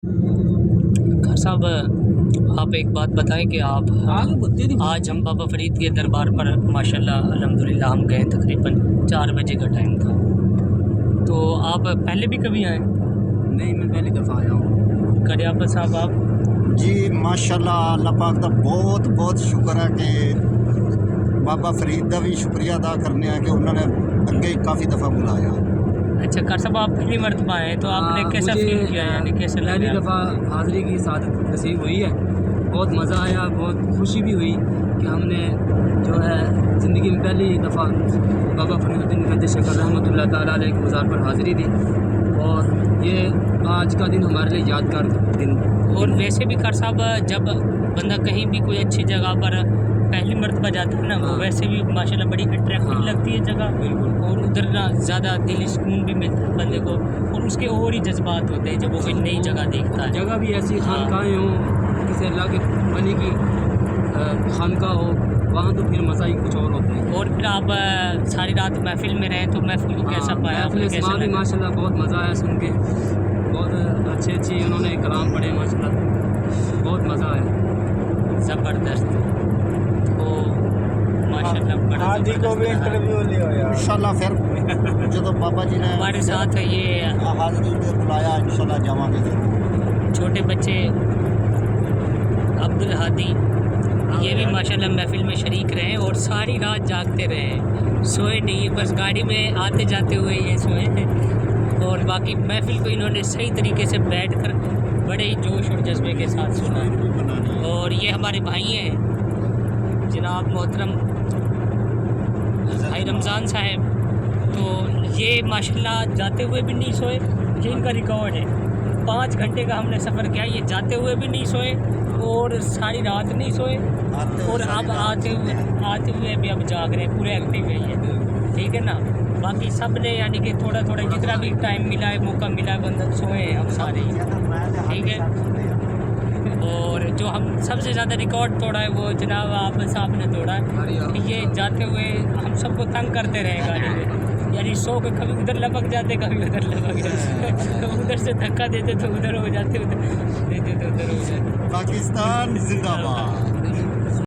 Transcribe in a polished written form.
खान साहब, आप एक बात बताएं कि आप आज हम बाबा फरीद के दरबार पर माशाल्लाह अल्हम्दुलिल्लाह हम गए, तकरीबन 4 बजे का टाइम था। तो आप पहले भी कभी आए? नहीं, मैं पहली दफ़ा आया हूँ। करियापत साहब आप? जी माशाल्लाह, अल्लाह पाक का बहुत बहुत शुक्र है कि बाबा फरीद का भी शुक्रिया अदा करने हैं कि उन्होंने अगे काफ़ी दफ़ा बुलाया। अच्छा कर साहब, आप पहली मरतबा आए तो आपने कैसा फील किया, यानी कैसे लगा? पहली दफ़ा हाज़िरी की सादत नसीब हुई है, बहुत मज़ा आया, बहुत खुशी भी हुई कि हमने जो है ज़िंदगी में पहली दफ़ा बाबा फरीदुद्दीन फ़तेह शेख रहमतुल्लाह ताला अलैह की मज़ार पर हाज़िरी दी, और ये आज का दिन हमारे लिए यादगार दिन। और वैसे भी कर साहब, जब बंदा कहीं भी कोई अच्छी जगह पर पहली मरतबा जाता है ना, वो वैसे भी माशाल्लाह बड़ी अट्रैक्टिव लगती है जगह, बिल्कुल। और उधर ना ज़्यादा दिली सुकून भी मिलता है बंदे को, और उसके और ही जज्बात होते हैं जब वो कोई नई जगह देखता है। जगह भी ऐसी खानकाएँ हों, किसी अल्लाह के बनी की खानका हो, वहाँ तो फिर मज़ा ही कुछ और होता है। और फिर आप सारी रात महफिल में रहें तो महफिल को कैसा पाया? महफिल भी माशाल्लाह बहुत मज़ा आया सुन के, बहुत अच्छे उन्होंने कलाम पढ़े माशाल्लाह, बहुत मज़ा आया, ज़बरदस्त। तो माशाल्लाह बड़ा हाजी को भी इंटरव्यू लियो यार इंशाल्लाह फिर जो बाबा जी ने हमारे साथ है ये हाज़िरी पे बुलाया, इंशाल्लाह जावांगे। छोटे बच्चे अब्दुल हादी, ये भी माशाल्लाह महफिल में शरीक रहे और सारी रात जागते रहे, सोए नहीं, बस गाड़ी में आते जाते हुए ये सोए। और बाकी महफिल को इन्होंने सही तरीके से बैठकर बड़े ही जोश और जज्बे के साथ सुना। और ये हमारे भाई हैं जनाब मोहतरम भाई रमज़ान साहब, तो ये माशाल्लाह जाते हुए भी नहीं सोए, ये इनका रिकॉर्ड है। 5 घंटे का हमने सफ़र किया, ये जाते हुए भी नहीं सोए और सारी रात नहीं सोए, और अब आते हुए भी अब जाग रहे, पूरे एक्टिव है ये, ठीक है ना। बाकी सब ने यानी कि थोड़ा थोड़ा जितना भी टाइम मिला है, मौका मिला है, बंदा सोए हैं हम सारे ही, ठीक है। और जो हम सबसे ज़्यादा रिकॉर्ड तोड़ा है वो जनाब आप साहब ने तोड़ा है। ये जाते हुए हम सबको तंग करते रहे गाड़ी में, यानी सो के कभी उधर लपक जाते, कभी उधर लपक जाते उधर से धक्का देते तो उधर हो जाते, उधर देते तो उधर हो जाते। पाकिस्तान जिंदाबाद।